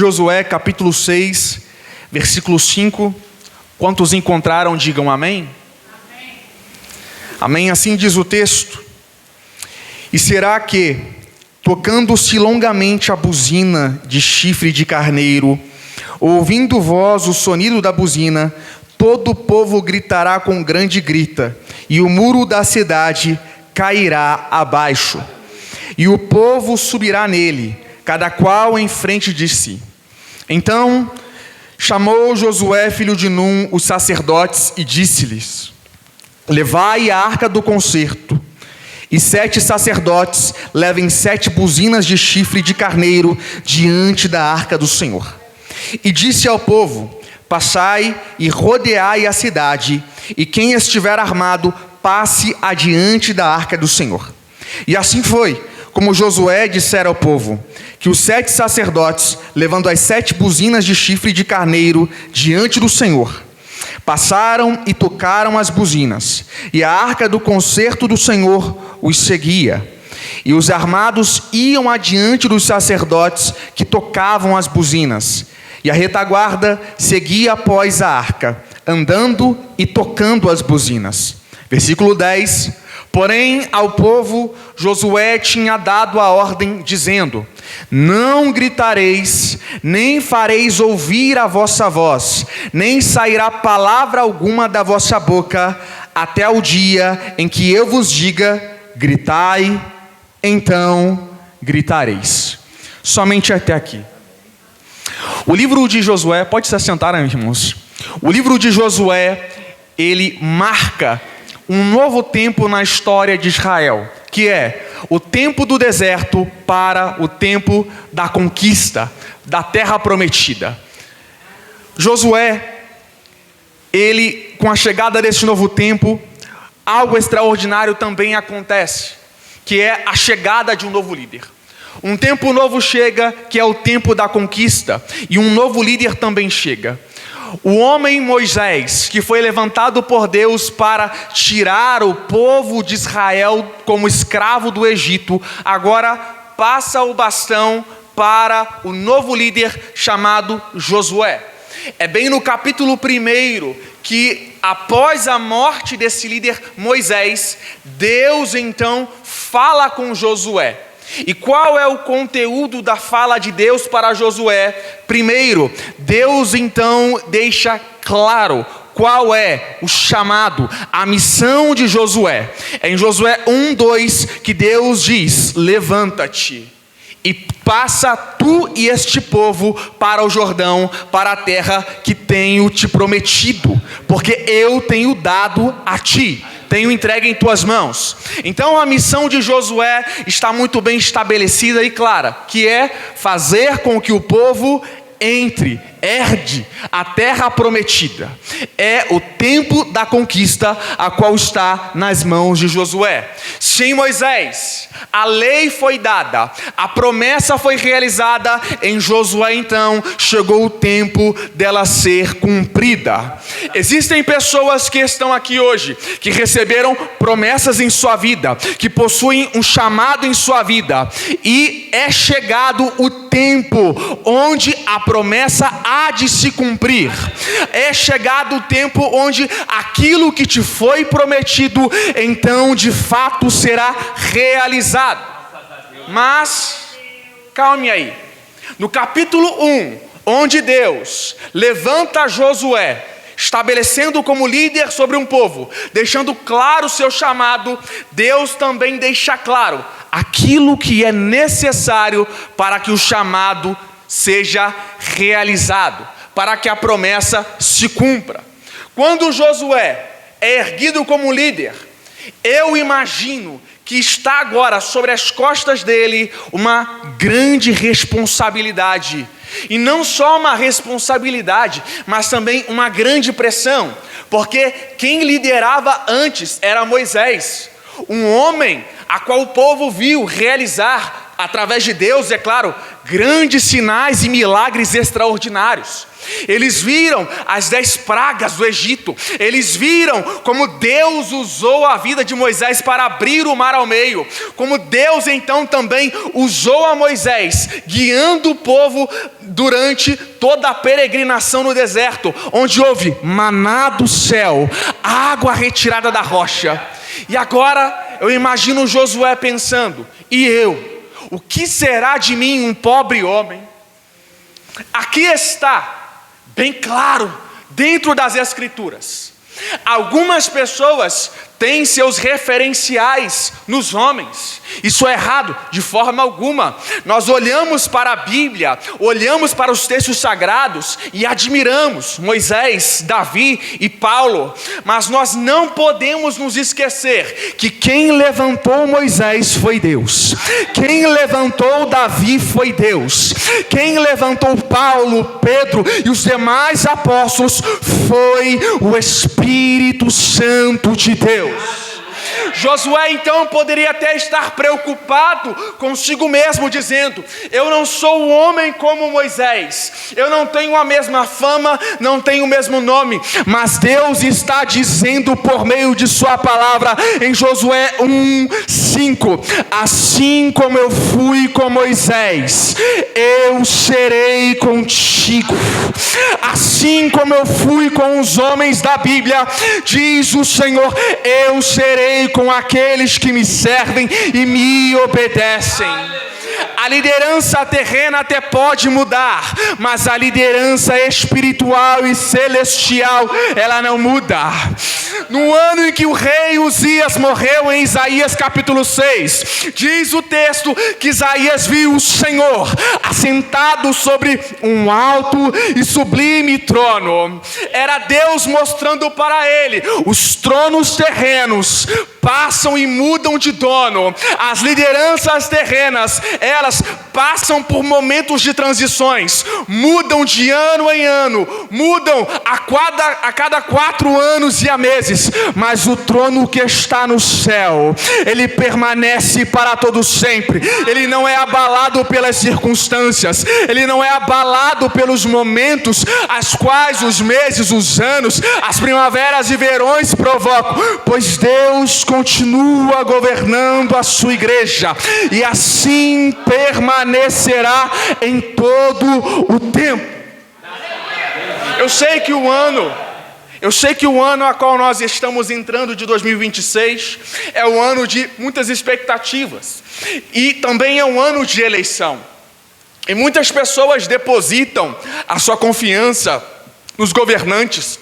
de Josué, capítulo 6, versículo 5. Quantos encontraram, digam amém. Amém. Amém, assim diz o texto. E será que, tocando-se longamente a buzina de chifre de carneiro, ouvindo vós o sonido da buzina, todo o povo gritará com grande grita, e o muro da cidade cairá abaixo, e o povo subirá nele, cada qual em frente de si. Então chamou Josué, filho de Num, os sacerdotes, e disse-lhes: levai a arca do concerto, e 7 sacerdotes levem 7 buzinas de chifre de carneiro diante da arca do Senhor. E disse ao povo: passai e rodeai a cidade, e quem estiver armado, passe adiante da arca do Senhor. E assim foi, como Josué dissera ao povo, que os 7 sacerdotes, levando as 7 buzinas de chifre de carneiro diante do Senhor, passaram e tocaram as buzinas, e a arca do concerto do Senhor os seguia. E os armados iam adiante dos sacerdotes que tocavam as buzinas, e a retaguarda seguia após a arca, andando e tocando as buzinas. Versículo 10. Porém, ao povo, Josué tinha dado a ordem, dizendo: não gritareis, nem fareis ouvir a vossa voz, nem sairá palavra alguma da vossa boca, até o dia em que eu vos diga: gritai, então gritareis. Somente até aqui. O livro de Josué, pode se assentar, irmãos. O livro de Josué, ele marca um novo tempo na história de Israel, que é o tempo do deserto para o tempo da conquista, da terra prometida. Josué, ele, com a chegada desse novo tempo, algo extraordinário também acontece, que é a chegada de um novo líder. Um tempo novo chega, que é o tempo da conquista, e um novo líder também chega. O homem Moisés, que foi levantado por Deus para tirar o povo de Israel como escravo do Egito, agora passa o bastão para o novo líder chamado Josué. É bem no capítulo 1 que, após a morte desse líder Moisés, Deus então fala com Josué. E qual é o conteúdo da fala de Deus para Josué? Primeiro, Deus então deixa claro qual é o chamado, a missão de Josué. É em Josué 1:2 que Deus diz: levanta-te e passa tu e este povo para o Jordão, para a terra que tenho te prometido, porque eu tenho dado a ti, tenho entregue em tuas mãos. Então a missão de Josué está muito bem estabelecida e clara, que é fazer com que o povo herde a terra prometida. É o tempo da conquista, a qual está nas mãos de Josué. Sim, Moisés, a lei foi dada, a promessa foi realizada. Em Josué então chegou o tempo dela ser cumprida. Existem pessoas que estão aqui hoje, que receberam promessas em sua vida, que possuem um chamado em sua vida, e é chegado o tempo onde a promessa há de se cumprir. É chegado o tempo onde aquilo que te foi prometido, então de fato será realizado. Mas, calme aí. No capítulo 1, onde Deus levanta Josué, estabelecendo como líder sobre um povo, deixando claro o seu chamado, Deus também deixa claro aquilo que é necessário para que o chamado seja realizado, para que a promessa se cumpra. Quando Josué é erguido como líder, eu imagino que está agora sobre as costas dele uma grande responsabilidade. E não só uma responsabilidade, mas também uma grande pressão, porque quem liderava antes era Moisés, um homem a qual o povo viu realizar através de Deus, é claro, grandes sinais e milagres extraordinários. Eles viram as 10 pragas do Egito. Eles viram como Deus usou a vida de Moisés para abrir o mar ao meio. Como Deus então também usou a Moisés, guiando o povo durante toda a peregrinação no deserto, onde houve maná do céu, água retirada da rocha. E agora eu imagino Josué pensando: e eu? O que será de mim, um pobre homem? Aqui está bem claro, dentro das Escrituras. Algumas pessoas têm seus referenciais nos homens. Isso é errado, de forma alguma. Nós olhamos para a Bíblia, olhamos para os textos sagrados e admiramos Moisés, Davi e Paulo. Mas nós não podemos nos esquecer que quem levantou Moisés foi Deus. Quem levantou Davi foi Deus. Quem levantou Paulo, Pedro e os demais apóstolos foi o Espírito Santo de Deus. Josué então poderia até estar preocupado consigo mesmo, dizendo: eu não sou um homem como Moisés, eu não tenho a mesma fama, não tenho o mesmo nome. Mas Deus está dizendo por meio de sua palavra em Josué 1:5: assim como eu fui com Moisés, eu serei contigo. Assim como eu fui com os homens da Bíblia, diz o Senhor, eu serei com aqueles que me servem e me obedecem. A liderança terrena até pode mudar, mas a liderança espiritual e celestial, ela não muda. No ano em que o rei Uzias morreu, em Isaías capítulo 6, diz o texto que Isaías viu o Senhor assentado sobre um alto e sublime trono. Era Deus mostrando para ele: os tronos terrenos passam e mudam de dono. As lideranças terrenas, elas passam por momentos de transições, mudam de ano em ano, mudam a cada 4 anos e a meses, mas o trono que está no céu, ele permanece para todo sempre. Ele não é abalado pelas circunstâncias, ele não é abalado pelos momentos as quais os meses, os anos, as primaveras e verões provocam, pois Deus continua governando a sua igreja, e assim permanecerá em todo o tempo. Eu sei que o ano a qual nós estamos entrando, de 2026, é um ano de muitas expectativas, e também é um ano de eleição, e muitas pessoas depositam a sua confiança nos governantes.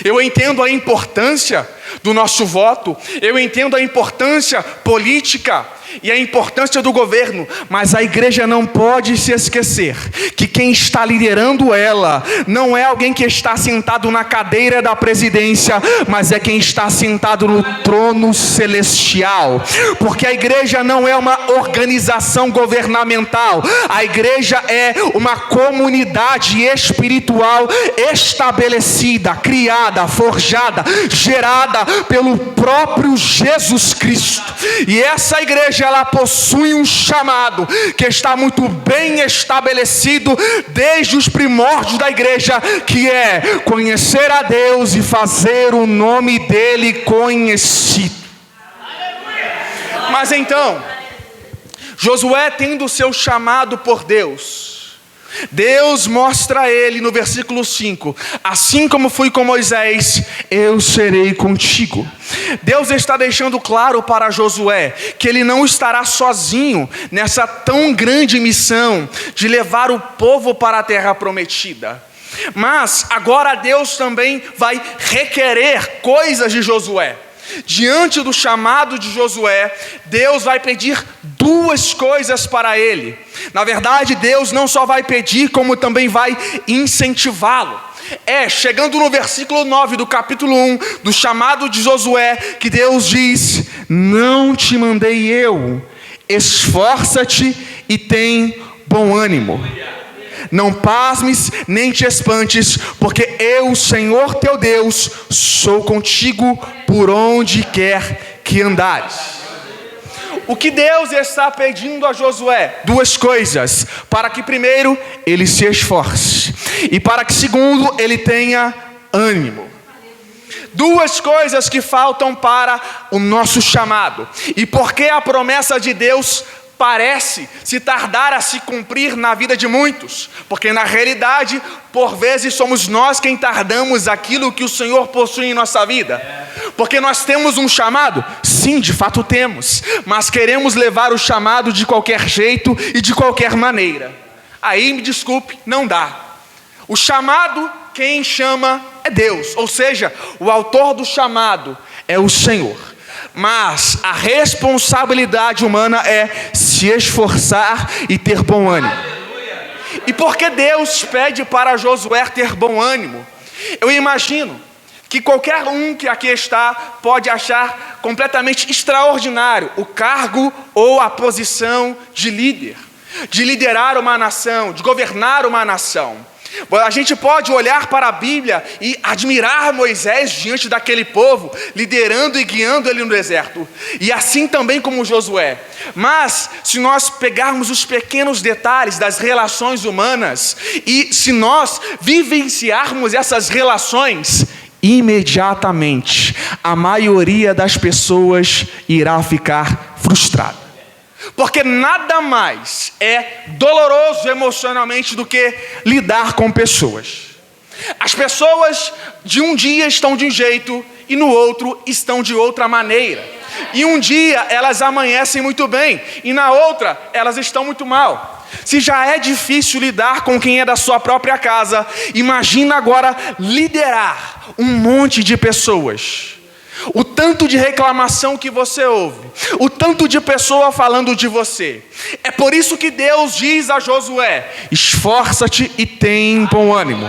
Eu entendo a importância do nosso voto, eu entendo a importância política e a importância do governo, mas a igreja não pode se esquecer que quem está liderando ela não é alguém que está sentado na cadeira da presidência, mas é quem está sentado no trono celestial. Porque a igreja não é uma organização governamental, a igreja é uma comunidade espiritual estabelecida, criada, forjada, gerada pelo próprio Jesus Cristo. E essa igreja, ela possui um chamado que está muito bem estabelecido desde os primórdios da igreja, que é conhecer a Deus e fazer o nome dele conhecido. Mas então, Josué, tendo o seu chamado por Deus, Deus mostra a ele no versículo 5: assim como fui com Moisés, eu serei contigo. Deus está deixando claro para Josué que ele não estará sozinho nessa tão grande missão de levar o povo para a terra prometida. Mas agora Deus também vai requerer coisas de Josué. Diante do chamado de Josué, Deus vai pedir 2 coisas para ele. Na verdade, Deus não só vai pedir, como também vai incentivá-lo. Chegando no versículo 9 do capítulo 1 do chamado de Josué, que Deus diz: não te mandei eu, esforça-te e tem bom ânimo. Não pasmes nem te espantes, porque eu, Senhor teu Deus, sou contigo por onde quer que andares. o que Deus está pedindo a Josué? Duas coisas: para que primeiro ele se esforce, e para que segundo ele tenha ânimo. Duas coisas que faltam para o nosso chamado. E por que a promessa de Deus parece se tardar a se cumprir na vida de muitos? Porque na realidade, por vezes somos nós quem tardamos aquilo que o Senhor possui em nossa vida. Porque nós temos um chamado? Sim, de fato temos, mas queremos levar o chamado de qualquer jeito e de qualquer maneira. Aí me desculpe, não dá. O chamado, quem chama é Deus, ou seja, o autor do chamado é o Senhor. Mas a responsabilidade humana é se esforçar e ter bom ânimo. E por que Deus pede para Josué ter bom ânimo? Eu imagino que qualquer um que aqui está pode achar completamente extraordinário o cargo ou a posição de líder, de liderar uma nação, de governar uma nação. A gente pode olhar para a Bíblia e admirar Moisés diante daquele povo, liderando e guiando ele no deserto. E assim também como Josué. Mas se nós pegarmos os pequenos detalhes das relações humanas e se nós vivenciarmos essas relações, imediatamente a maioria das pessoas irá ficar frustrada. Porque nada mais é doloroso emocionalmente do que lidar com pessoas. As pessoas de um dia estão de um jeito e no outro estão de outra maneira. E um dia elas amanhecem muito bem e na outra elas estão muito mal. Se já é difícil lidar com quem é da sua própria casa, imagina agora liderar um monte de pessoas. O tanto de reclamação que você ouve, o tanto de pessoa falando de você. É por isso que Deus diz a Josué: esforça-te e tem bom ânimo.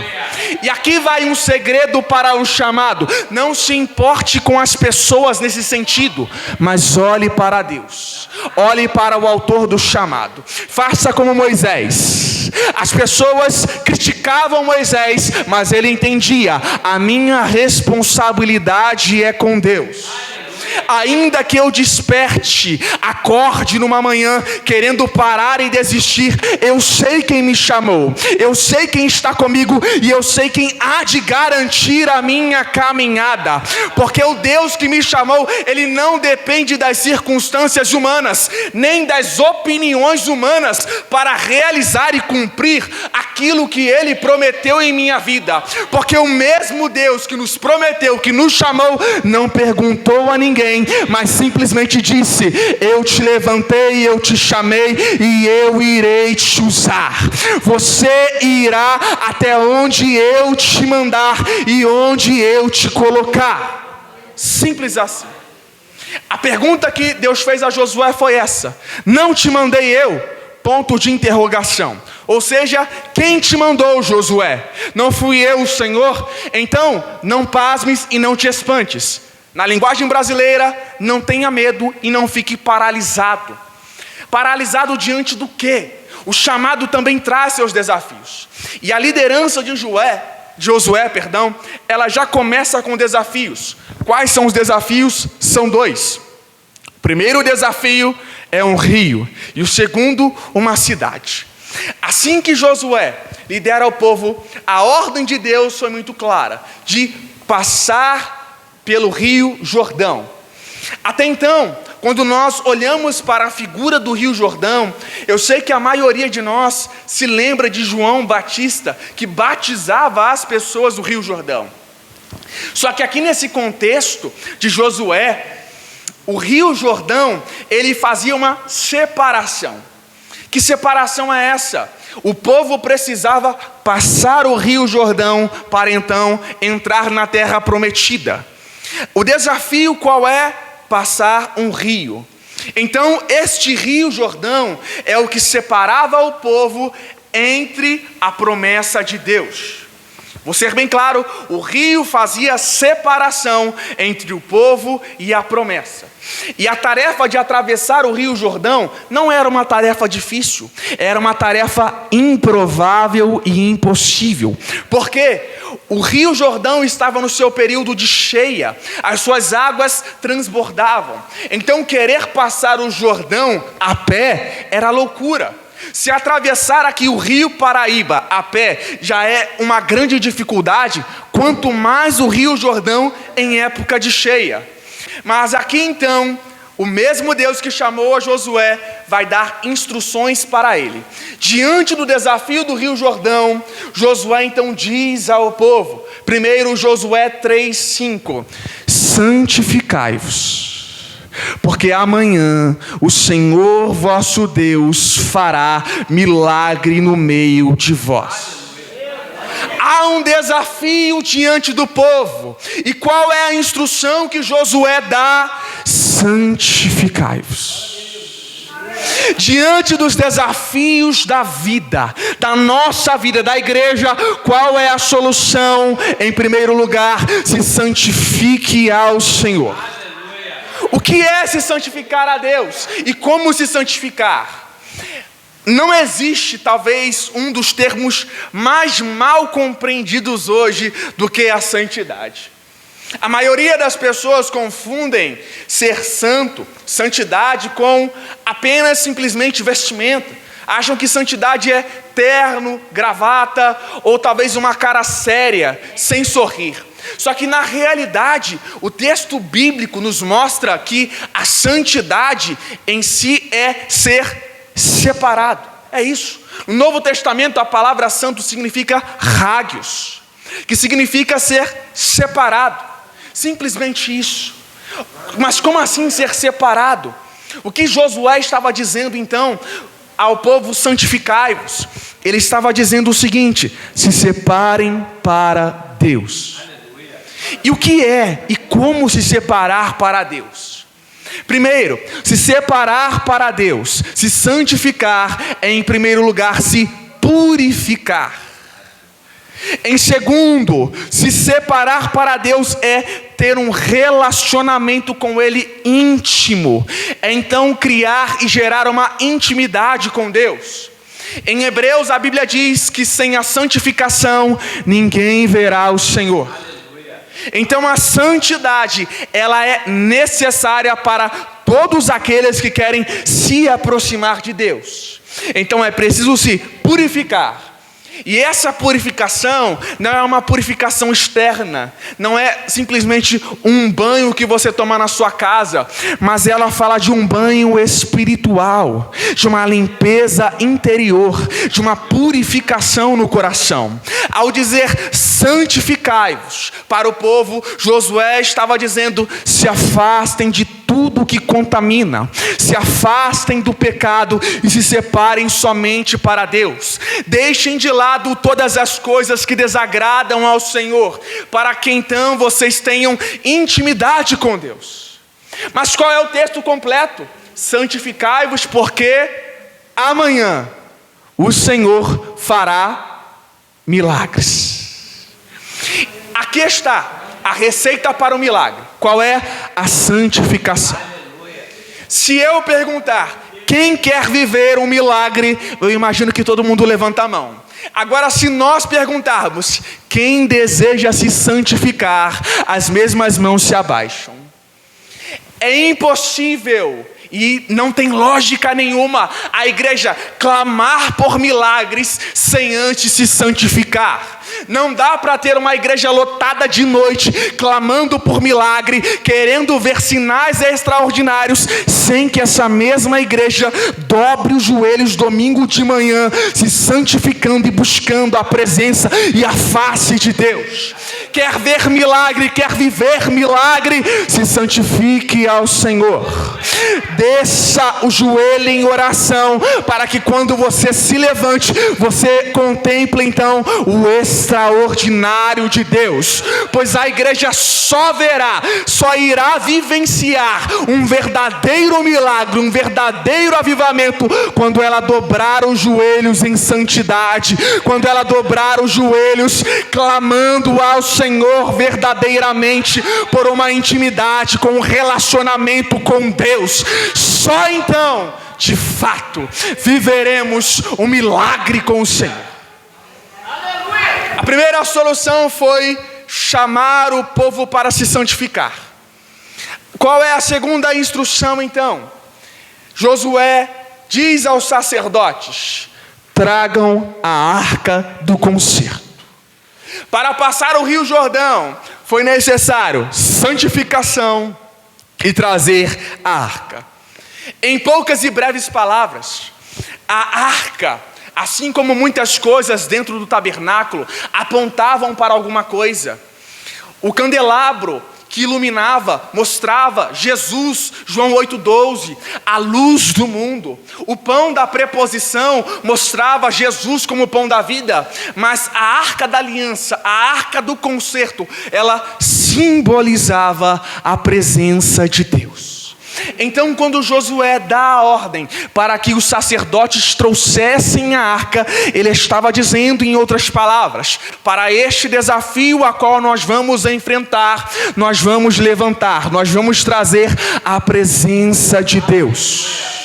E aqui vai um segredo para o chamado: não se importe com as pessoas nesse sentido, mas olhe para Deus, olhe para o autor do chamado. Faça como Moisés. As pessoas criticavam Moisés, mas ele entendia: a minha responsabilidade é com Deus. Ainda que eu desperte, acorde numa manhã querendo parar e desistir, eu sei quem me chamou, eu sei quem está comigo e eu sei quem há de garantir a minha caminhada. Porque o Deus que me chamou, Ele não depende das circunstâncias humanas, nem das opiniões humanas para realizar e cumprir aquilo que Ele prometeu em minha vida. Porque o mesmo Deus que nos prometeu, que nos chamou, não perguntou a ninguém, mas simplesmente disse: eu te levantei, eu te chamei e eu irei te usar. Você irá até onde eu te mandar e onde eu te colocar. Simples assim. A pergunta que Deus fez a Josué foi essa: não te mandei eu? Ponto de interrogação. Ou seja, quem te mandou, Josué? Não fui eu, o Senhor? Então, não pasmes e não te espantes. Na linguagem brasileira, não tenha medo e não fique paralisado. Paralisado diante do quê? O chamado também traz seus desafios. E a liderança de Josué, ela já começa com desafios. Quais são os desafios? São dois. O primeiro desafio é um rio e o segundo, uma cidade. Assim que Josué lidera o povo, a ordem de Deus foi muito clara: de passar pelo rio Jordão. Até então, quando nós olhamos para a figura do rio Jordão, eu sei que a maioria de nós se lembra de João Batista, que batizava as pessoas do rio Jordão. Só que aqui nesse contexto de Josué, o rio Jordão, ele fazia uma separação. Que separação é essa? O povo precisava passar o rio Jordão para então entrar na terra prometida. O desafio qual é? Passar um rio. Então este rio Jordão é o que separava o povo entre a promessa de Deus. Vou ser bem claro, o rio fazia separação entre o povo e a promessa. E a tarefa de atravessar o rio Jordão não era uma tarefa difícil, era uma tarefa improvável e impossível. Porque o rio Jordão estava no seu período de cheia, as suas águas transbordavam. Então querer passar o Jordão a pé era loucura. Se atravessar aqui o rio Paraíba a pé já é uma grande dificuldade, quanto mais o rio Jordão em época de cheia. Mas aqui então, o mesmo Deus que chamou a Josué vai dar instruções para ele. Diante do desafio do rio Jordão, Josué então diz ao povo, primeiro Josué 3:5, santificai-vos, porque amanhã o Senhor vosso Deus fará milagre no meio de vós. Há um desafio diante do povo. E qual é a instrução que Josué dá? Santificai-vos. Diante dos desafios da vida, da nossa vida, da igreja, qual é a solução? Em primeiro lugar, se santifique ao Senhor. O que é se santificar a Deus? E como se santificar? Não existe, talvez, um dos termos mais mal compreendidos hoje do que a santidade. A maioria das pessoas confundem ser santo, santidade, com apenas simplesmente vestimenta. Acham que santidade é terno, gravata, ou talvez uma cara séria, sem sorrir. Só que na realidade, o texto bíblico nos mostra que a santidade em si é ser separado. É isso. No Novo Testamento a palavra santo significa hagios, que significa ser separado. Simplesmente isso. Mas como assim ser separado? O que Josué estava dizendo então ao povo, santificai-vos? Ele estava dizendo o seguinte: se separem para Deus. E o que é e como se separar para Deus? Primeiro, se separar para Deus, se santificar, é em primeiro lugar se purificar. Em segundo, se separar para Deus é ter um relacionamento com Ele íntimo. É então criar e gerar uma intimidade com Deus. Em Hebreus a Bíblia diz que sem a santificação ninguém verá o Senhor. Então a santidade, ela é necessária para todos aqueles que querem se aproximar de Deus. Então é preciso se purificar. E essa purificação não é uma purificação externa, não é simplesmente um banho que você toma na sua casa, mas ela fala de um banho espiritual, de uma limpeza interior, de uma purificação no coração. Ao dizer santificai-vos para o povo, Josué estava dizendo: se afastem de tudo que contamina, se afastem do pecado e se separem somente para Deus. Deixem de lado todas as coisas que desagradam ao Senhor, para que então vocês tenham intimidade com Deus. Mas qual é o texto completo? Santificai-vos, porque amanhã o Senhor fará milagres. Aqui está a receita para o milagre. Qual é? A santificação. Se eu perguntar quem quer viver um milagre, eu imagino que todo mundo levanta a mão. Agora, se nós perguntarmos quem deseja se santificar, as mesmas mãos se abaixam. É impossível e não tem lógica nenhuma a igreja clamar por milagres sem antes se santificar. Não dá para ter uma igreja lotada de noite, clamando por milagre, querendo ver sinais extraordinários, sem que essa mesma igreja dobre os joelhos domingo de manhã, se santificando e buscando a presença e a face de Deus. Quer ver milagre, quer viver milagre, se santifique ao Senhor. Desça o joelho em oração, para que quando você se levante, você contemple então o extraordinário de Deus, pois a igreja só irá vivenciar um verdadeiro milagre, um verdadeiro avivamento, quando ela dobrar os joelhos em santidade, quando ela dobrar os joelhos clamando ao Senhor verdadeiramente por uma intimidade, com um relacionamento com Deus. Só então, de fato, viveremos um milagre com o Senhor. A primeira solução foi chamar o povo para se santificar. Qual é a segunda instrução então? Josué diz aos sacerdotes: tragam a arca do concerto. Para passar o Rio Jordão, foi necessário santificação e trazer a arca. Em poucas e breves palavras, a arca, assim como muitas coisas dentro do tabernáculo, apontavam para alguma coisa. O candelabro que iluminava, mostrava Jesus, João 8,12, a luz do mundo. O pão da preposição mostrava Jesus como o pão da vida. Mas a arca da aliança, a arca do concerto, ela simbolizava a presença de Deus. Então, quando Josué dá a ordem para que os sacerdotes trouxessem a arca, ele estava dizendo, em outras palavras: para este desafio a qual nós vamos enfrentar, nós vamos levantar, nós vamos trazer a presença de Deus.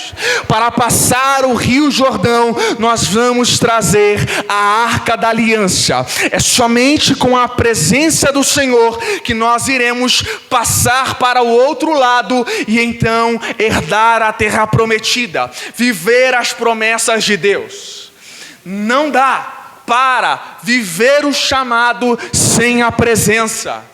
Para passar o Rio Jordão, nós vamos trazer a arca da aliança. É somente com a presença do Senhor que nós iremos passar para o outro lado e então herdar a terra prometida, viver as promessas de Deus. Não dá para viver o chamado sem a presença.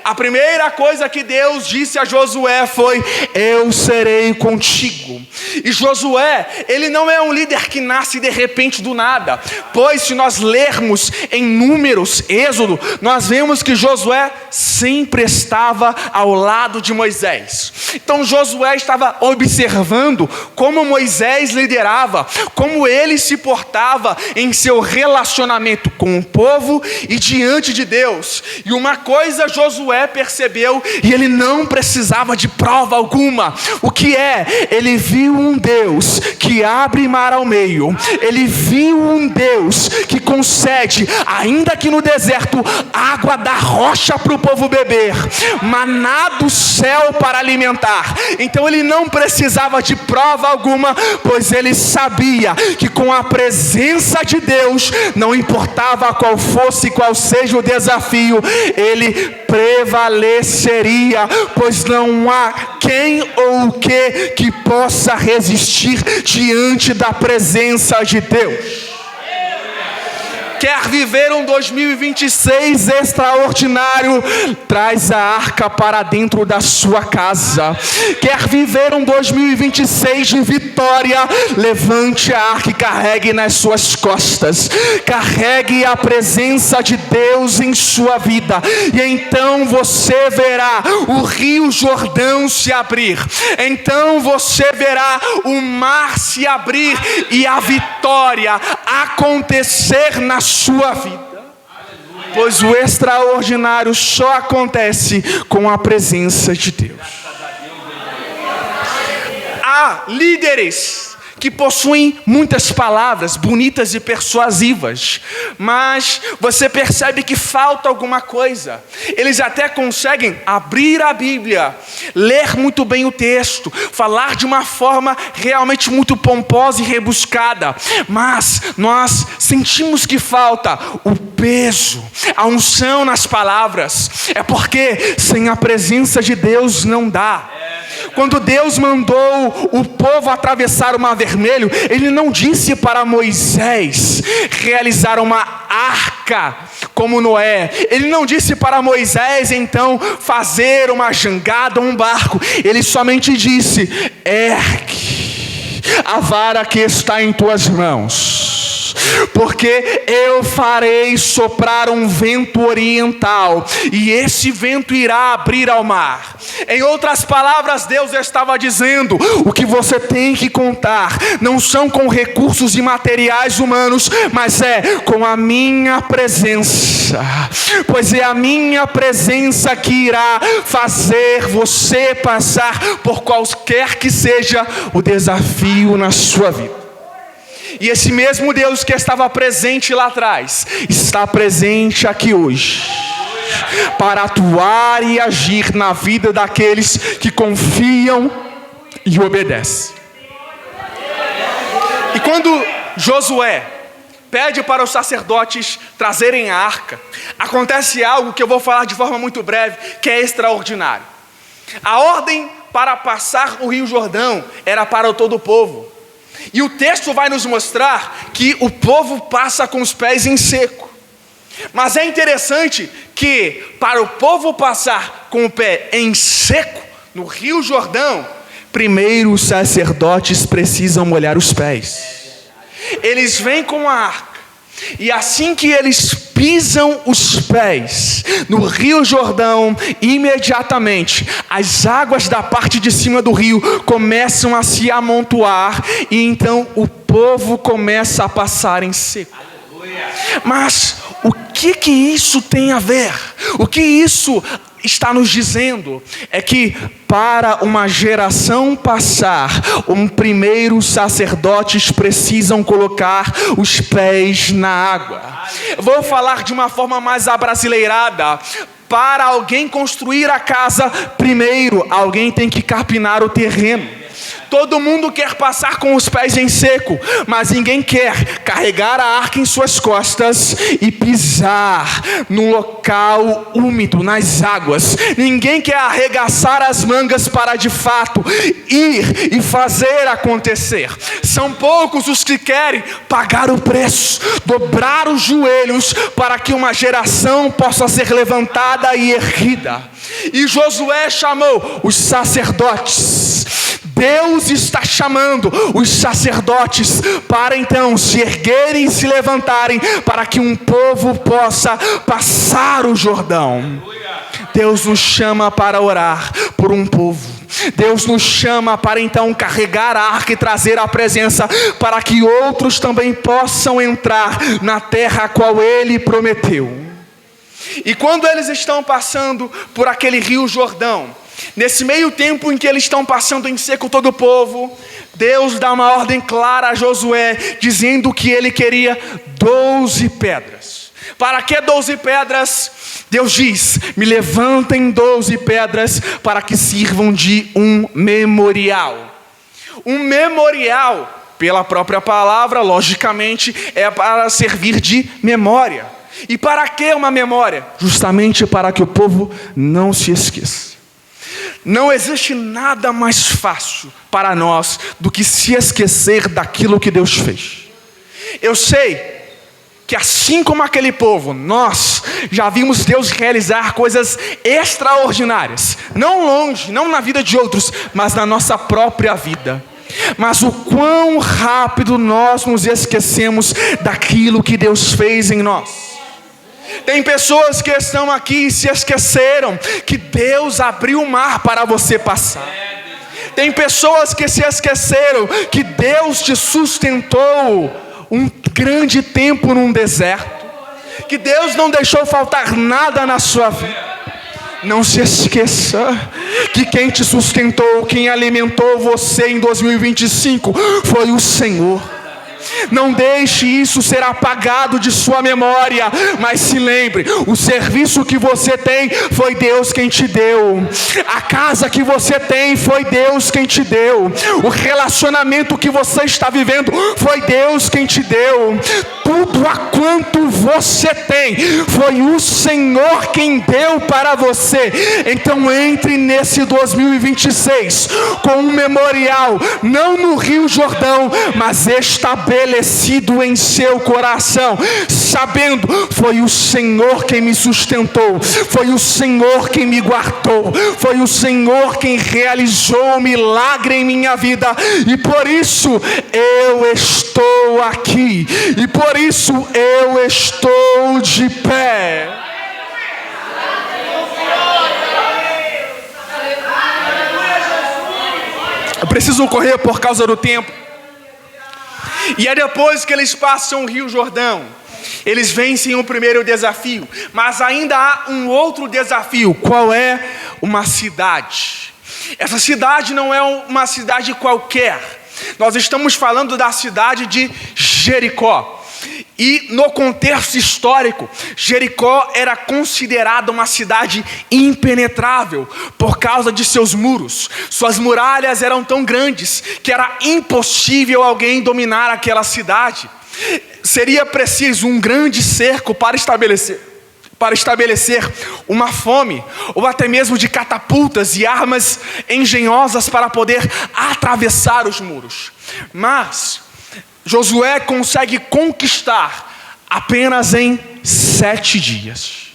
A primeira coisa que Deus disse a Josué foi: eu serei contigo. E Josué, ele não é um líder que nasce de repente do nada, pois se nós lermos em Números, Êxodo, nós vemos que Josué sempre estava ao lado de Moisés. Então Josué estava observando como Moisés liderava, como ele se portava em seu relacionamento com o povo e diante de Deus. E uma coisa Josué percebeu, e ele não precisava de prova alguma. O que é? Ele viu um Deus que abre mar ao meio. Ele viu um Deus que concede, ainda que no deserto, água da rocha para o povo beber, maná do céu para alimentar. Então ele não precisava de prova alguma, pois ele sabia que com a presença de Deus, não importava qual fosse, qual seja o desafio, ele prevaleceria, pois não há quem ou o que possa resistir diante da presença de Deus. Quer viver um 2026 extraordinário? Traz a arca para dentro da sua casa. Quer viver um 2026 de vitória? Levante a arca e carregue nas suas costas. Carregue a presença de Deus em sua vida. E então você verá o Rio Jordão se abrir. Então você verá o mar se abrir e a vitória acontecer na sua vida, pois o extraordinário só acontece com a presença de Deus. Há líderes que possuem muitas palavras bonitas e persuasivas, mas você percebe que falta alguma coisa. Eles até conseguem abrir a Bíblia, ler muito bem o texto, falar de uma forma realmente muito pomposa e rebuscada, mas nós sentimos que falta o peso, a unção nas palavras. É porque sem a presença de Deus não dá. Quando Deus mandou o povo atravessar o Mar Vermelho, Ele não disse para Moisés realizar uma arca como Noé. Ele não disse para Moisés então fazer uma jangada ou um barco. Ele somente disse: ergue a vara que está em tuas mãos. céus, porque eu farei soprar um vento oriental, e esse vento irá abrir ao mar. Em outras palavras, Deus estava dizendo: o que você tem que contar não são com recursos e materiais humanos, mas é com a minha presença, pois é a minha presença que irá fazer você passar por qualquer que seja o desafio na sua vida. E esse mesmo Deus que estava presente lá atrás, está presente aqui hoje, para atuar e agir na vida daqueles que confiam e obedecem. E quando Josué pede para os sacerdotes trazerem a arca, acontece algo que eu vou falar de forma muito breve, que é extraordinário. A ordem para passar o Rio Jordão era para todo o povo. E o texto vai nos mostrar que o povo passa com os pés em seco. Mas é interessante que para o povo passar com o pé em seco no Rio Jordão, primeiro os sacerdotes precisam molhar os pés. Eles vêm com a arca, e assim que eles pisam os pés no Rio Jordão, imediatamente as águas da parte de cima do rio começam a se amontoar, e então o povo começa a passar em seco. Mas o que isso tem a ver? O que isso está nos dizendo? É que para uma geração passar, primeiro os sacerdotes precisam colocar os pés na água. Vou falar de uma forma mais abrasileirada. Para alguém construir a casa, primeiro alguém tem que carpinar o terreno. Todo mundo quer passar com os pés em seco, mas ninguém quer carregar a arca em suas costas e pisar no local úmido, nas águas. Ninguém quer arregaçar as mangas para de fato ir e fazer acontecer. São poucos os que querem pagar o preço, dobrar os joelhos para que uma geração possa ser levantada e erguida. E Josué chamou os sacerdotes. Deus está chamando os sacerdotes para então se erguerem e se levantarem, para que um povo possa passar o Jordão. Deus nos chama para orar por um povo. Deus nos chama para então carregar a arca e trazer a presença, para que outros também possam entrar na terra a qual Ele prometeu. E quando eles estão passando por aquele rio Jordão, nesse meio tempo em que eles estão passando em seco todo o povo, Deus dá uma ordem clara a Josué, dizendo que ele queria 12 pedras. Para que 12 pedras? Deus diz: me levantem 12 pedras para que sirvam de um memorial. Um memorial, pela própria palavra, logicamente, é para servir de memória. E para que uma memória? Justamente para que o povo não se esqueça. Não existe nada mais fácil para nós do que se esquecer daquilo que Deus fez. Eu sei que assim como aquele povo, nós já vimos Deus realizar coisas extraordinárias, não longe, não na vida de outros, mas na nossa própria vida. Mas o quão rápido nós nos esquecemos daquilo que Deus fez em nós. Tem pessoas que estão aqui e se esqueceram que Deus abriu o mar para você passar. Tem pessoas que se esqueceram que Deus te sustentou um grande tempo num deserto, que Deus não deixou faltar nada na sua vida. Não se esqueça que quem te sustentou, quem alimentou você em 2025 foi o Senhor. Não deixe isso ser apagado de sua memória, mas se lembre: o serviço que você tem foi Deus quem te deu, a casa que você tem foi Deus quem te deu, o relacionamento que você está vivendo foi Deus quem te deu. Tudo a quanto você tem foi o Senhor quem deu para você. Então entre nesse 2026 com um memorial, não no Rio Jordão, mas estabeleça estabelecido em seu coração, sabendo: foi o Senhor quem me sustentou, foi o Senhor quem me guardou, foi o Senhor quem realizou o milagre em minha vida, e por isso eu estou aqui, e por isso eu estou de pé. Eu preciso correr por causa do tempo. E é depois que eles passam o Rio Jordão, eles vencem o primeiro desafio, mas ainda há um outro desafio. Qual é? Uma cidade. Essa cidade não é uma cidade qualquer. Nós estamos falando da cidade de Jericó. E no contexto histórico, Jericó era considerada uma cidade impenetrável por causa de seus muros. Suas muralhas eram tão grandes que era impossível alguém dominar aquela cidade. Seria preciso um grande cerco para estabelecer uma fome, ou até mesmo de catapultas e armas engenhosas para poder atravessar os muros. Mas Josué consegue conquistar apenas em 7 dias.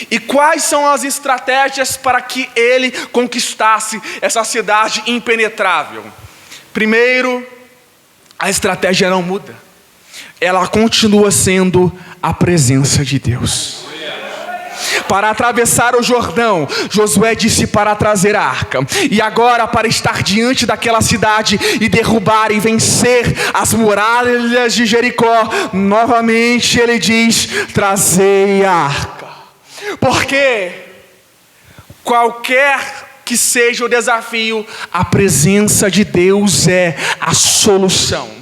E quais são as estratégias para que ele conquistasse essa cidade impenetrável? Primeiro, a estratégia não muda. Ela continua sendo a presença de Deus. Para atravessar o Jordão, Josué disse para trazer a arca. E agora, para estar diante daquela cidade e derrubar e vencer as muralhas de Jericó, novamente ele diz: trazei a arca. Porque qualquer que seja o desafio, a presença de Deus é a solução.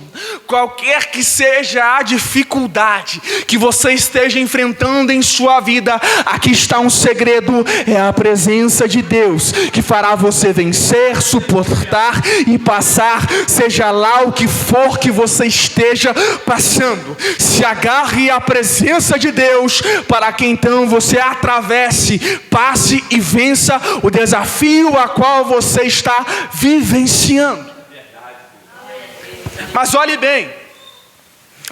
Qualquer que seja a dificuldade que você esteja enfrentando em sua vida, aqui está um segredo: é a presença de Deus que fará você vencer, suportar e passar, seja lá o que for que você esteja passando. Se agarre à presença de Deus para que então você atravesse, passe e vença o desafio a qual você está vivenciando. Mas olhe bem,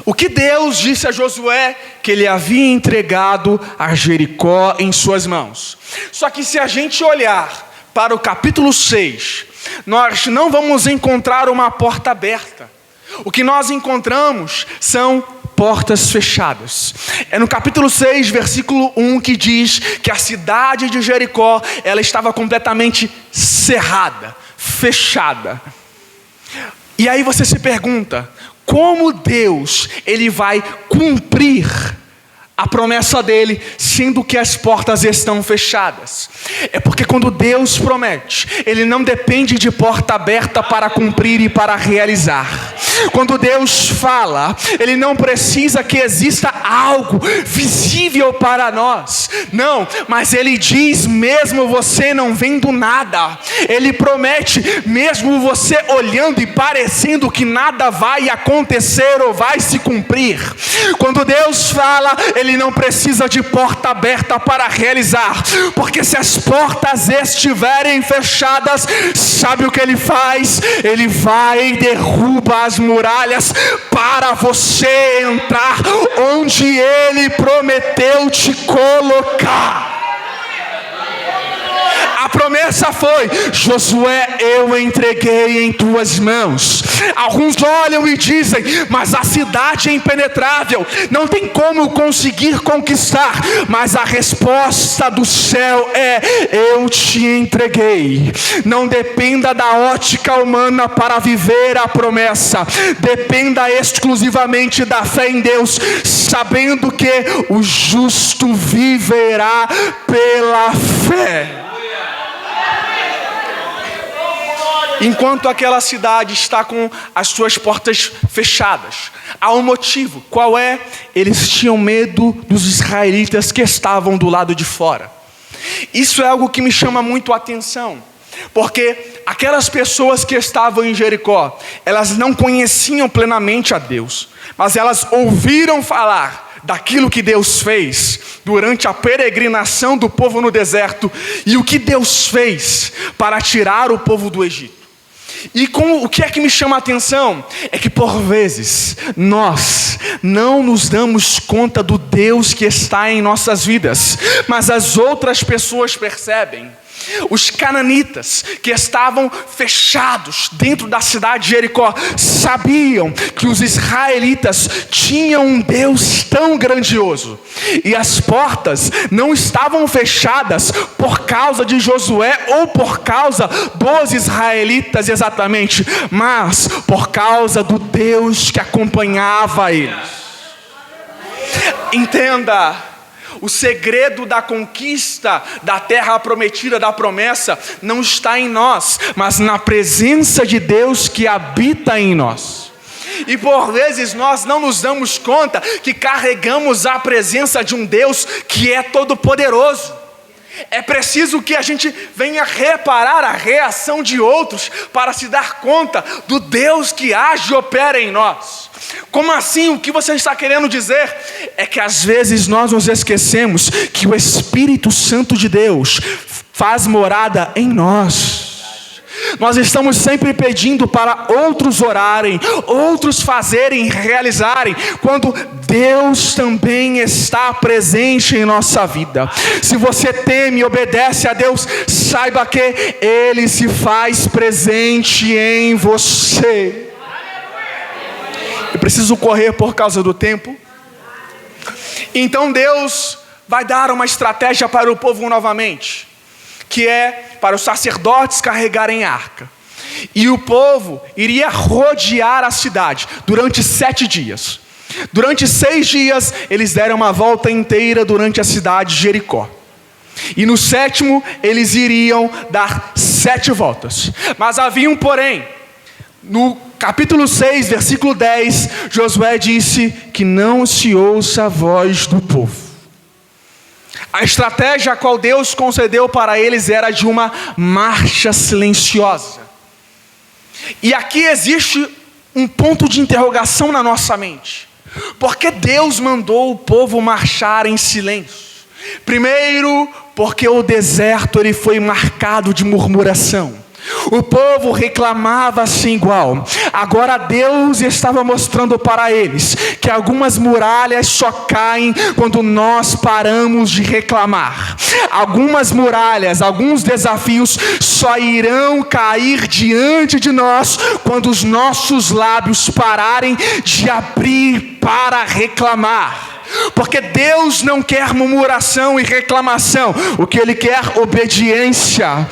o que Deus disse a Josué? Que ele havia entregado a Jericó em suas mãos. Só que se a gente olhar para o capítulo 6, nós não vamos encontrar uma porta aberta. O que nós encontramos são portas fechadas. É no capítulo 6, versículo 1, que diz que a cidade de Jericó, ela estava completamente cerrada, fechada. E aí você se pergunta: como Deus ele vai cumprir a promessa dele, sendo que as portas estão fechadas? É porque quando Deus promete, ele não depende de porta aberta para cumprir e para realizar. Quando Deus fala, ele não precisa que exista algo visível para nós. Não, mas ele diz mesmo você não vendo nada. Ele promete mesmo você olhando e parecendo que nada vai acontecer ou vai se cumprir. Quando Deus fala, ele não precisa de porta aberta para realizar, porque se as portas estiverem fechadas, sabe o que ele faz? Ele vai e derruba as muralhas para você entrar onde ele prometeu te colocar. A promessa foi: Josué, eu entreguei em tuas mãos. Alguns olham e dizem: mas a cidade é impenetrável, não tem como conseguir conquistar. Mas a resposta do céu é: eu te entreguei. Não dependa da ótica humana para viver a promessa. Dependa exclusivamente da fé em Deus, sabendo que o justo viverá pela fé. Enquanto aquela cidade está com as suas portas fechadas, há um motivo. Qual é? Eles tinham medo dos israelitas que estavam do lado de fora. Isso é algo que me chama muito a atenção, porque aquelas pessoas que estavam em Jericó, elas não conheciam plenamente a Deus, mas elas ouviram falar daquilo que Deus fez durante a peregrinação do povo no deserto e o que Deus fez para tirar o povo do Egito. E o que é que me chama a atenção? É que por vezes nós não nos damos conta do Deus que está em nossas vidas, mas as outras pessoas percebem. Os cananitas que estavam fechados dentro da cidade de Jericó sabiam que os israelitas tinham um Deus tão grandioso, e as portas não estavam fechadas por causa de Josué ou por causa dos israelitas exatamente, mas por causa do Deus que acompanhava eles. Entenda, o segredo da conquista da terra prometida, da promessa, não está em nós, mas na presença de Deus que habita em nós. E por vezes nós não nos damos conta que carregamos a presença de um Deus que é todo poderoso. É preciso que a gente venha reparar a reação de outros para se dar conta do Deus que age e opera em nós. Como assim? O que você está querendo dizer? É que às vezes nós nos esquecemos que o Espírito Santo de Deus faz morada em nós. Nós estamos sempre pedindo para outros orarem, outros fazerem, realizarem, quando Deus também está presente em nossa vida. Se você teme e obedece a Deus, saiba que Ele se faz presente em você. Eu preciso correr por causa do tempo. Então Deus vai dar uma estratégia para o povo novamente, que é para os sacerdotes carregarem a arca. E o povo iria rodear a cidade durante 7 dias. Durante 6 dias, eles deram uma volta inteira durante a cidade de Jericó. E no 7º, eles iriam dar 7 voltas. Mas havia um porém. No capítulo 6, versículo 10, Josué disse que não se ouça a voz do povo. A estratégia a qual Deus concedeu para eles era de uma marcha silenciosa. E aqui existe um ponto de interrogação na nossa mente. Por que Deus mandou o povo marchar em silêncio? Primeiro, porque o deserto ele foi marcado de murmuração. O povo reclamava assim igual. Agora Deus estava mostrando para eles que algumas muralhas só caem quando nós paramos de reclamar. Algumas muralhas, alguns desafios só irão cair diante de nós quando os nossos lábios pararem de abrir para reclamar. Porque Deus não quer murmuração e reclamação. O que Ele quer? Obediência.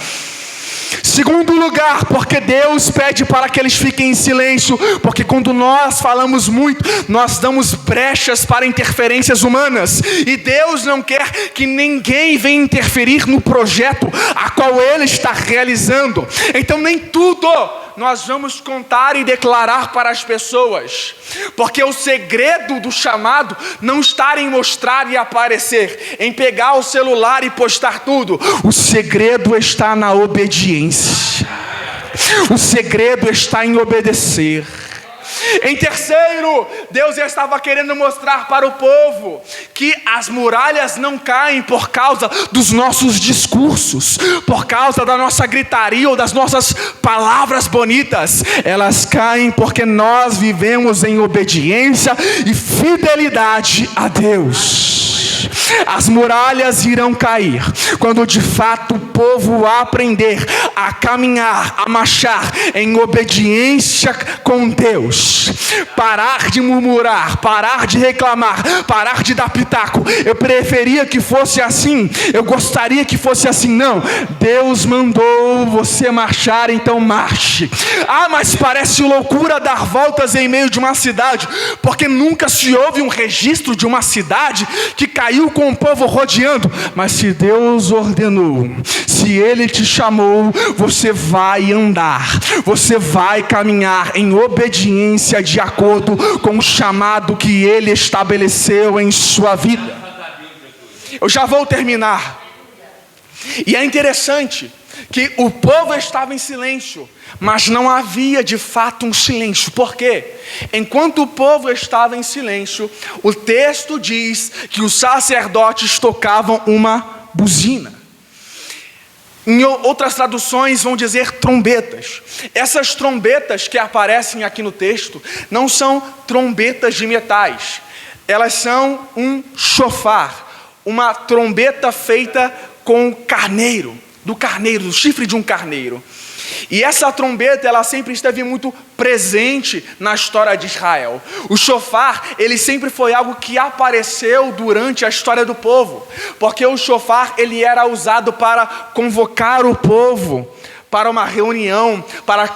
Segundo lugar, porque Deus pede para que eles fiquem em silêncio, porque quando nós falamos muito, nós damos brechas para interferências humanas, e Deus não quer que ninguém venha interferir no projeto a qual Ele está realizando. Então nem tudo nós vamos contar e declarar para as pessoas, porque o segredo do chamado não está em mostrar e aparecer, em pegar o celular e postar tudo. O segredo está na obediência. O segredo está em obedecer. Em terceiro, Deus estava querendo mostrar para o povo que as muralhas não caem por causa dos nossos discursos, por causa da nossa gritaria ou das nossas palavras bonitas. Elas caem porque nós vivemos em obediência e fidelidade a Deus. As muralhas irão cair quando de fato o povo aprender a caminhar, a marchar em obediência com Deus. Parar de murmurar, parar de reclamar, parar de dar pitaco. Eu preferia que fosse assim, eu gostaria que fosse assim. Não, Deus mandou você marchar, então marche. Ah, mas parece loucura dar voltas em meio de uma cidade, porque nunca se houve um registro de uma cidade que caiu com o povo rodeando. Mas se Deus ordenou, se Ele te chamou, você vai andar, você vai caminhar em obediência de acordo com o chamado que Ele estabeleceu em sua vida. Eu já vou terminar. E é interessante que o povo estava em silêncio, mas não havia de fato um silêncio. Por quê? Enquanto o povo estava em silêncio, o texto diz que os sacerdotes tocavam uma buzina. Em outras traduções vão dizer trombetas. Essas trombetas que aparecem aqui no texto não são trombetas de metais. Elas são um shofar, uma trombeta feita com carneiro, do chifre de um carneiro. E essa trombeta, ela sempre esteve muito presente na história de Israel. O shofar, ele sempre foi algo que apareceu durante a história do povo, porque o shofar, ele era usado para convocar o povo para uma reunião, para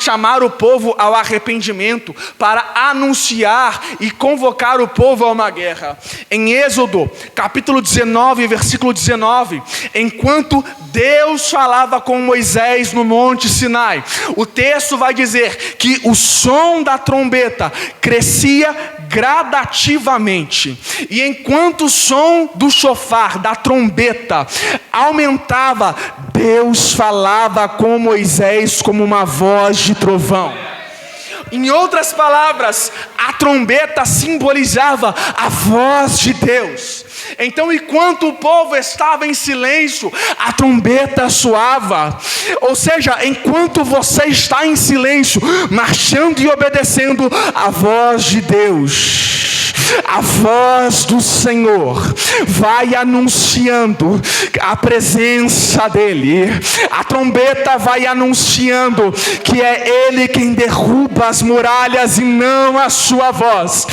chamar o povo ao arrependimento, para anunciar e convocar o povo a uma guerra. Em Êxodo, capítulo 19, versículo 19, enquanto Deus falava com Moisés no Monte Sinai, o texto vai dizer que o som da trombeta crescia gradativamente, e enquanto o som do shofar, da trombeta, aumentava, Deus falava com Moisés como uma voz de trovão. Em outras palavras, a trombeta simbolizava a voz de Deus. Então, enquanto o povo estava em silêncio, a trombeta soava. Ou seja, enquanto você está em silêncio, marchando e obedecendo a voz de Deus, a voz do Senhor vai anunciando a presença dEle. A trombeta vai anunciando que é Ele quem derruba as muralhas e não a sua voz.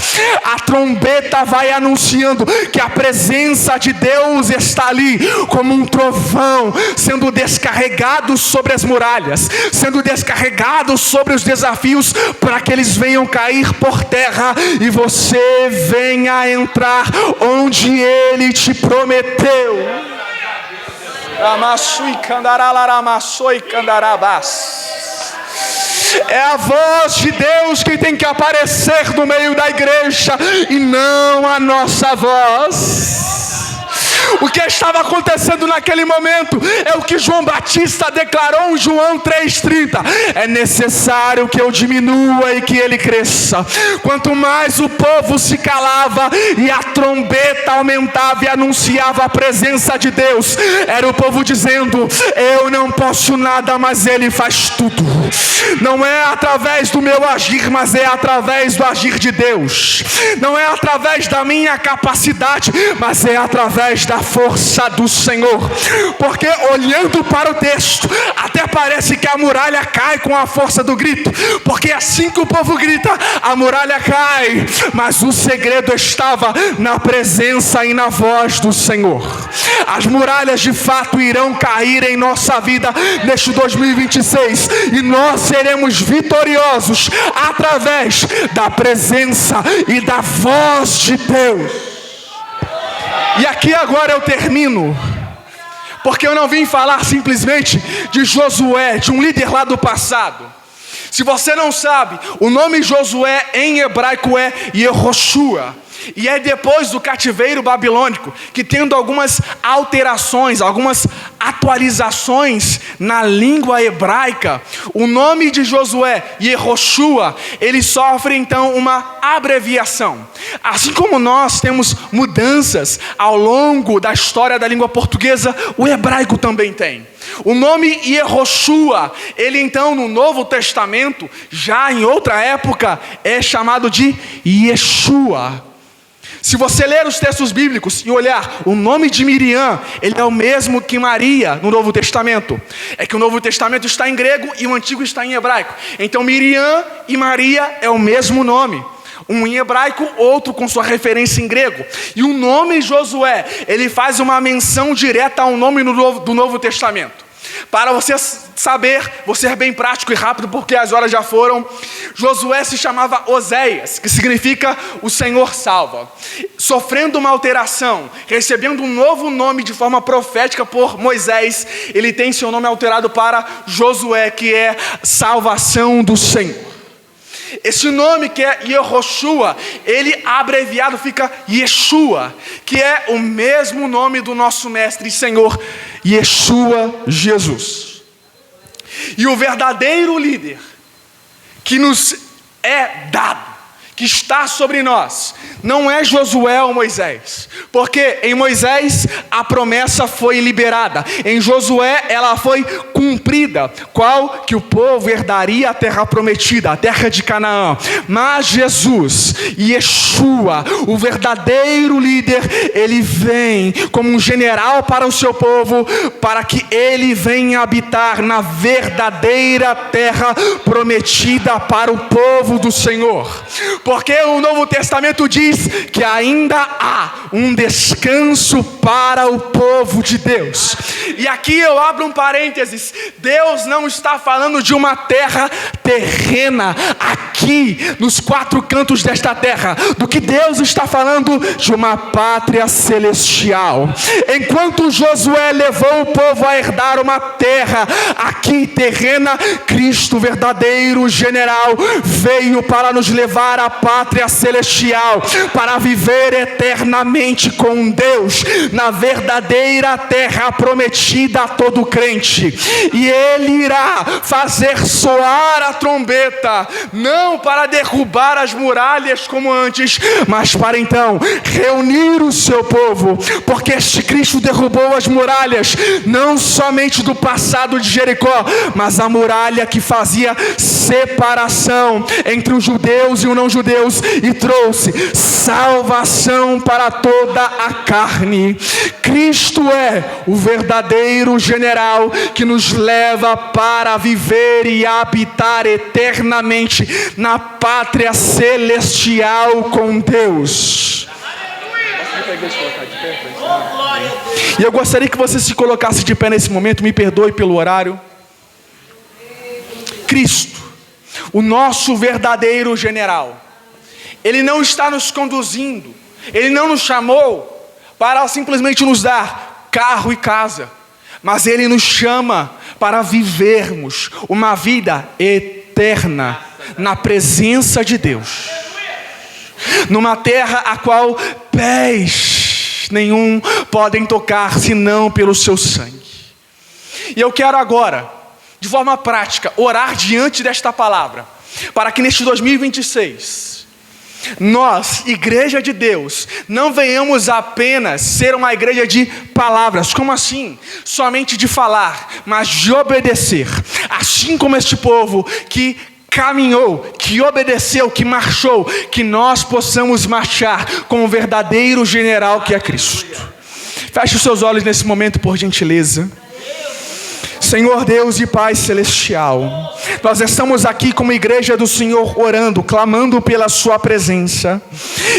A trombeta vai anunciando que a presença de Deus está ali como um trovão, sendo descarregado sobre as muralhas, sendo descarregado sobre os desafios, para que eles venham cair por terra e você venha entrar onde Ele te prometeu. É a voz de Deus que tem que aparecer no meio da igreja e não a nossa voz. O que estava acontecendo naquele momento é o que João Batista declarou em João 3,30: é necessário que eu diminua e que ele cresça. Quanto mais o povo se calava e a trombeta aumentava e anunciava a presença de Deus, era o povo dizendo: eu não posso nada, mas Ele faz tudo. Não é através do meu agir, mas é através do agir de Deus. Não é através da minha capacidade, mas é através da força do Senhor. Porque olhando para o texto, até parece que a muralha cai com a força do grito, porque assim que o povo grita, a muralha cai. Mas o segredo estava na presença e na voz do Senhor. As muralhas de fato irão cair em nossa vida neste 2026, e nós seremos vitoriosos através da presença e da voz de Deus. E aqui agora eu termino, porque eu não vim falar simplesmente de Josué, de um líder lá do passado. Se você não sabe, o nome Josué em hebraico é Yehoshua, e é depois do cativeiro babilônico que, tendo algumas alterações, algumas atualizações na língua hebraica, o nome de Josué, Yehoshua, ele sofre então uma abreviação. Assim como nós temos mudanças ao longo da história da língua portuguesa, o hebraico também tem. O nome Yehoshua, ele então no Novo Testamento, já em outra época, é chamado de Yeshua. Se você ler os textos bíblicos e olhar, o nome de Miriam, ele é o mesmo que Maria no Novo Testamento. É que o Novo Testamento está em grego e o Antigo está em hebraico. Então Miriam e Maria é o mesmo nome. Um em hebraico, outro com sua referência em grego. E o nome Josué, ele faz uma menção direta ao nome do Novo Testamento. Para você saber, vou ser bem prático e rápido porque as horas já foram. Josué se chamava Oséias, que significa o Senhor salva. Sofrendo uma alteração, recebendo um novo nome de forma profética por Moisés, ele tem seu nome alterado para Josué, que é salvação do Senhor. Esse nome que é Yehoshua, ele abreviado fica Yeshua, que é o mesmo nome do nosso mestre e Senhor, Yeshua Jesus. E o verdadeiro líder que nos é dado, que está sobre nós não é Josué ou Moisés, porque em Moisés a promessa foi liberada, em Josué ela foi cumprida, qual que o povo herdaria a terra prometida, a terra de Canaã. Mas Jesus, Yeshua, o verdadeiro líder, ele vem como um general para o seu povo, para que ele venha habitar na verdadeira terra prometida para o povo do Senhor. Porque o Novo Testamento diz que ainda há um descanso para o povo de Deus. E aqui eu abro um parênteses: Deus não está falando de uma terra terrena aqui nos quatro cantos desta terra. Do que Deus está falando de uma pátria celestial. Enquanto Josué levou o povo a herdar uma terra aqui terrena, Cristo, verdadeiro general, veio para nos levar à pátria celestial, para viver eternamente com Deus na verdadeira terra prometida a todo crente. E Ele irá fazer soar a trombeta, não para derrubar as muralhas como antes, mas para então reunir o seu povo, porque este Cristo derrubou as muralhas, não somente do passado de Jericó, mas a muralha que fazia separação entre os judeus e os não-judeus, e trouxe salvação para toda a carne. Cristo é o verdadeiro general que nos leva para viver e habitar eternamente na pátria celestial com Deus. E eu gostaria que você se colocasse de pé nesse momento. Me perdoe pelo horário. Cristo, o nosso verdadeiro general, Ele não está nos conduzindo, Ele não nos chamou para simplesmente nos dar carro e casa, mas Ele nos chama para vivermos uma vida eterna na presença de Deus, numa terra a qual pés nenhum podem tocar senão pelo seu sangue. E eu quero agora, de forma prática, orar diante desta palavra, para que neste 2026, nós, igreja de Deus, não venhamos apenas ser uma igreja de palavras. Como assim? Somente de falar, mas de obedecer. Assim como este povo que caminhou, que obedeceu, que marchou, que nós possamos marchar com o verdadeiro general que é Cristo. Feche os seus olhos nesse momento, por gentileza. Senhor Deus e Pai Celestial, nós estamos aqui como igreja do Senhor orando, clamando pela Sua presença.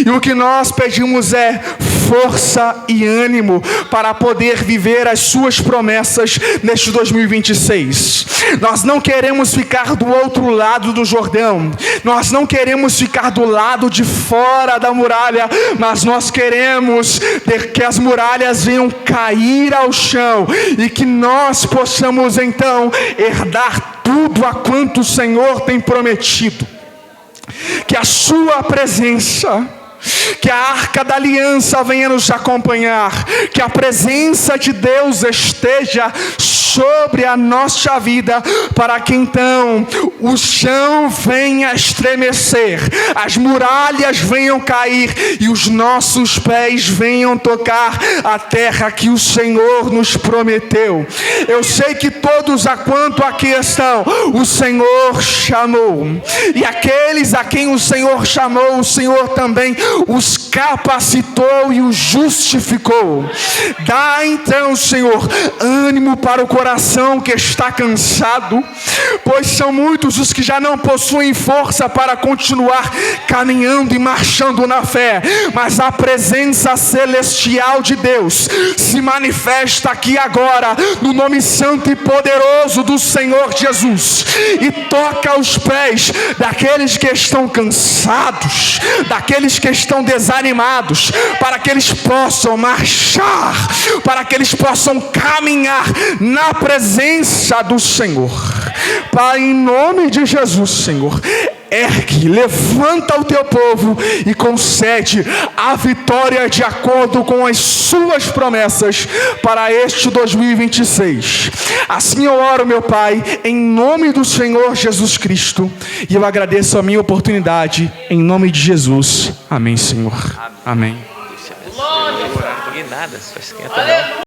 E o que nós pedimos é força e ânimo para poder viver as Suas promessas neste 2026. Nós não queremos ficar do outro lado do Jordão. Nós não queremos ficar do lado de fora da muralha, mas nós queremos que as muralhas venham cair ao chão e que nós possamos então herdar tudo a quanto o Senhor tem prometido. Que a Sua presença, que a arca da aliança venha nos acompanhar, que a presença de Deus esteja sobre a nossa vida, para que então o chão venha estremecer, as muralhas venham cair e os nossos pés venham tocar a terra que o Senhor nos prometeu. Eu sei que todos a quanto aqui estão, o Senhor chamou, e aqueles a quem o Senhor chamou, o Senhor também os capacitou e os justificou. Dá então, Senhor, ânimo para o coração que está cansado, pois são muitos os que já não possuem força para continuar caminhando e marchando na fé, mas a presença celestial de Deus se manifesta aqui agora, no nome santo e poderoso do Senhor Jesus, e toca os pés daqueles que estão cansados, daqueles que estão desanimados, para que eles possam marchar, para que eles possam caminhar na presença do Senhor. Pai, em nome de Jesus, Senhor, ergue, levanta o teu povo e concede a vitória de acordo com as suas promessas para este 2026. Assim eu oro, meu Pai, em nome do Senhor Jesus Cristo, e eu agradeço a minha oportunidade em nome de Jesus. Amém, Senhor. Amém. Glória. Nada, só esquenta não.